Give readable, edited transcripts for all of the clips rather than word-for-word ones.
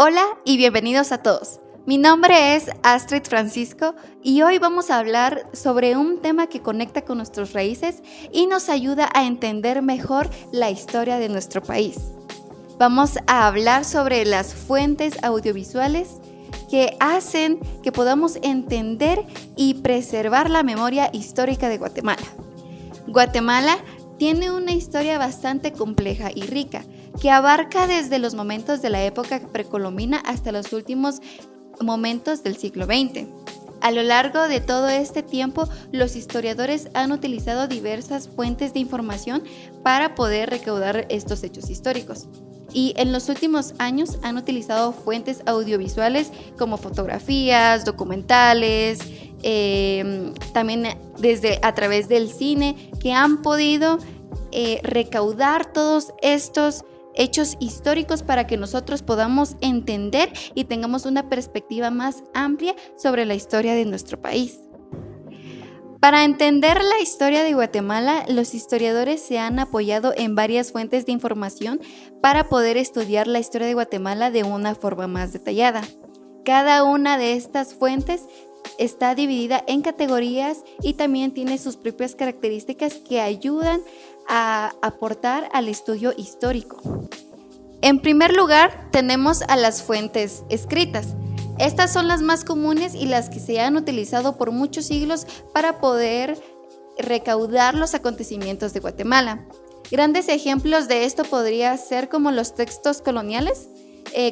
Hola y bienvenidos a todos. Mi nombre es Astrid Francisco y hoy vamos a hablar sobre un tema que conecta con nuestras raíces y nos ayuda a entender mejor la historia de nuestro país. Vamos a hablar sobre las fuentes audiovisuales que hacen que podamos entender y preservar la memoria histórica de Guatemala. Guatemala tiene una historia bastante compleja y rica, que abarca desde los momentos de la época precolombina hasta los últimos momentos del siglo XX. A lo largo de todo este tiempo, los historiadores han utilizado diversas fuentes de información para poder recaudar estos hechos históricos. Y en los últimos años han utilizado fuentes audiovisuales como fotografías, documentales, también a través del cine, que han podido recaudar todos estos hechos históricos para que nosotros podamos entender y tengamos una perspectiva más amplia sobre la historia de nuestro país. Para entender la historia de Guatemala, los historiadores se han apoyado en varias fuentes de información para poder estudiar la historia de Guatemala de una forma más detallada. Cada una de estas fuentes está dividida en categorías y también tiene sus propias características que ayudan a aportar al estudio histórico. En primer lugar, tenemos a las fuentes escritas. Estas son las más comunes y las que se han utilizado por muchos siglos para poder recaudar los acontecimientos de Guatemala. Grandes ejemplos de esto podría ser como los textos coloniales,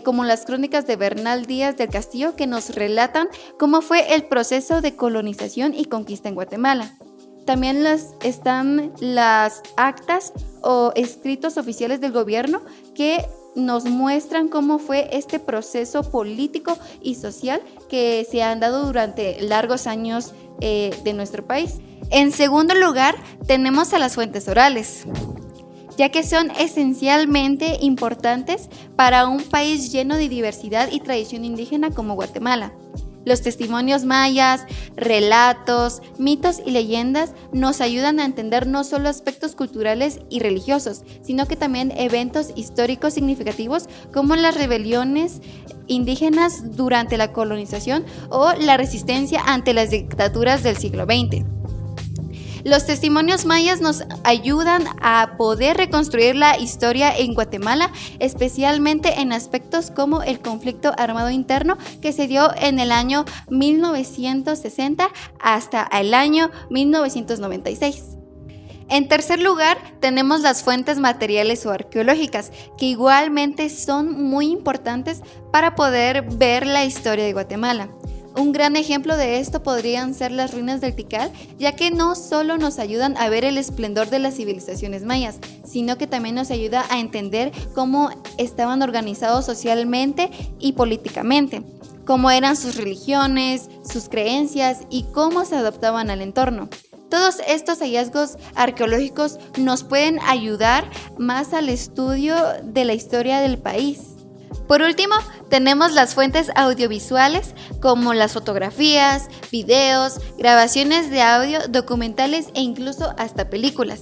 como las crónicas de Bernal Díaz del Castillo, que nos relatan cómo fue el proceso de colonización y conquista en Guatemala. También están las actas o escritos oficiales del gobierno que nos muestran cómo fue este proceso político y social que se han dado durante largos años de nuestro país. En segundo lugar, tenemos a las fuentes orales, ya que son esencialmente importantes para un país lleno de diversidad y tradición indígena como Guatemala. Los testimonios mayas, relatos, mitos y leyendas nos ayudan a entender no solo aspectos culturales y religiosos, sino que también eventos históricos significativos como las rebeliones indígenas durante la colonización o la resistencia ante las dictaduras del siglo XX. Los testimonios mayas nos ayudan a poder reconstruir la historia en Guatemala, especialmente en aspectos como el conflicto armado interno que se dio en el año 1960 hasta el año 1996. En tercer lugar, tenemos las fuentes materiales o arqueológicas, que igualmente son muy importantes para poder ver la historia de Guatemala. Un gran ejemplo de esto podrían ser las ruinas del Tikal, ya que no solo nos ayudan a ver el esplendor de las civilizaciones mayas, sino que también nos ayuda a entender cómo estaban organizados socialmente y políticamente, cómo eran sus religiones, sus creencias y cómo se adaptaban al entorno. Todos estos hallazgos arqueológicos nos pueden ayudar más al estudio de la historia del país. Por último, tenemos las fuentes audiovisuales como las fotografías, videos, grabaciones de audio, documentales e incluso hasta películas.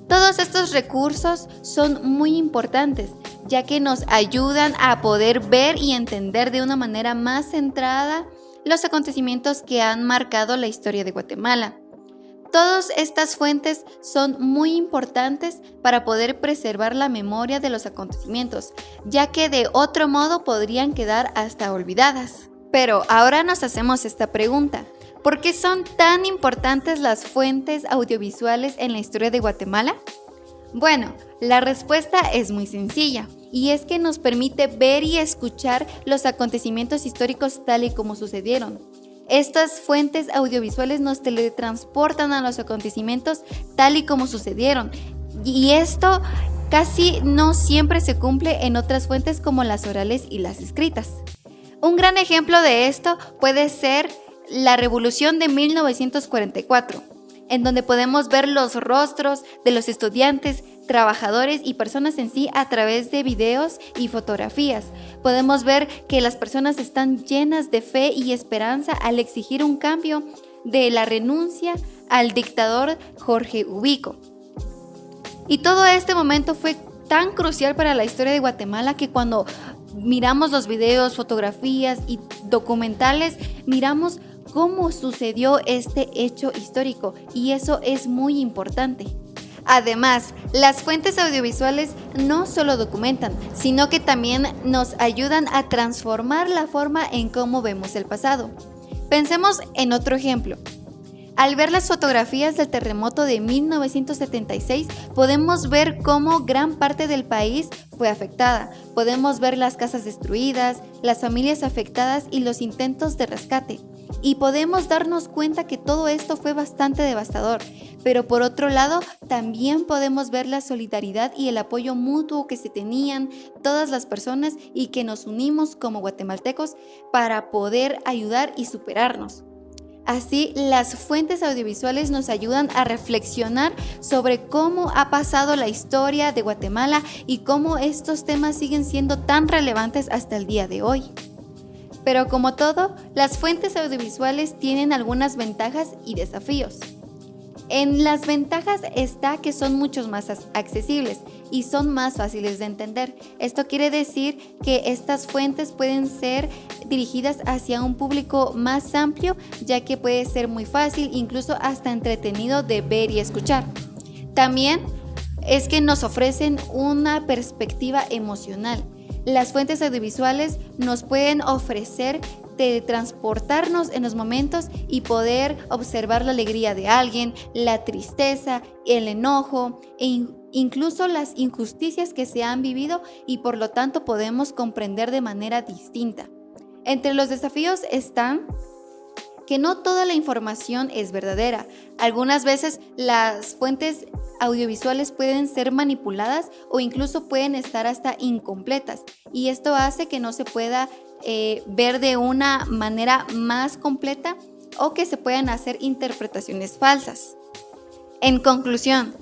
Todos estos recursos son muy importantes, ya que nos ayudan a poder ver y entender de una manera más centrada los acontecimientos que han marcado la historia de Guatemala. Todas estas fuentes son muy importantes para poder preservar la memoria de los acontecimientos, ya que de otro modo podrían quedar hasta olvidadas. Pero ahora nos hacemos esta pregunta: ¿por qué son tan importantes las fuentes audiovisuales en la historia de Guatemala? Bueno, la respuesta es muy sencilla, y es que nos permite ver y escuchar los acontecimientos históricos tal y como sucedieron. Estas fuentes audiovisuales nos teletransportan a los acontecimientos tal y como sucedieron, y esto casi no siempre se cumple en otras fuentes como las orales y las escritas. Un gran ejemplo de esto puede ser la Revolución de 1944, en donde podemos ver los rostros de los estudiantes, trabajadores y personas en sí a través de videos y fotografías. Podemos ver que las personas están llenas de fe y esperanza al exigir un cambio de la renuncia al dictador Jorge Ubico. Y todo este momento fue tan crucial para la historia de Guatemala que cuando miramos los videos, fotografías y documentales, miramos cómo sucedió este hecho histórico y eso es muy importante. Además, las fuentes audiovisuales no solo documentan, sino que también nos ayudan a transformar la forma en cómo vemos el pasado. Pensemos en otro ejemplo. Al ver las fotografías del terremoto de 1976, podemos ver cómo gran parte del país fue afectada. Podemos ver las casas destruidas, las familias afectadas y los intentos de rescate. Y podemos darnos cuenta que todo esto fue bastante devastador. Pero por otro lado, también podemos ver la solidaridad y el apoyo mutuo que se tenían todas las personas y que nos unimos como guatemaltecos para poder ayudar y superarnos. Así, las fuentes audiovisuales nos ayudan a reflexionar sobre cómo ha pasado la historia de Guatemala y cómo estos temas siguen siendo tan relevantes hasta el día de hoy. Pero como todo, las fuentes audiovisuales tienen algunas ventajas y desafíos. En las ventajas está que son mucho más accesibles y son más fáciles de entender. Esto quiere decir que estas fuentes pueden ser dirigidas hacia un público más amplio, ya que puede ser muy fácil, incluso hasta entretenido de ver y escuchar. También es que nos ofrecen una perspectiva emocional. Las fuentes audiovisuales nos pueden ofrecer de transportarnos en los momentos y poder observar la alegría de alguien, la tristeza, el enojo e incluso las injusticias que se han vivido y por lo tanto podemos comprender de manera distinta. Entre los desafíos están que no toda la información es verdadera. Algunas veces las fuentes audiovisuales pueden ser manipuladas o incluso pueden estar hasta incompletas y esto hace que no se pueda ver de una manera más completa o que se puedan hacer interpretaciones falsas. En conclusión,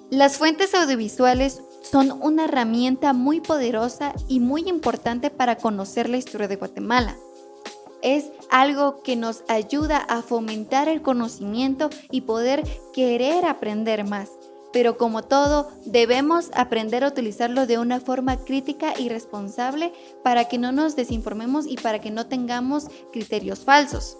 las fuentes audiovisuales son una herramienta muy poderosa y muy importante para conocer la historia de Guatemala. Es algo que nos ayuda a fomentar el conocimiento y poder querer aprender más. Pero como todo, debemos aprender a utilizarlo de una forma crítica y responsable para que no nos desinformemos y para que no tengamos criterios falsos.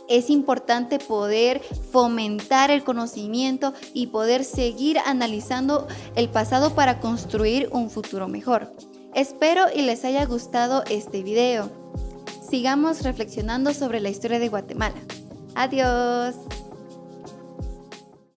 Es importante poder fomentar el conocimiento y poder seguir analizando el pasado para construir un futuro mejor. Espero y les haya gustado este video. Sigamos reflexionando sobre la historia de Guatemala. Adiós.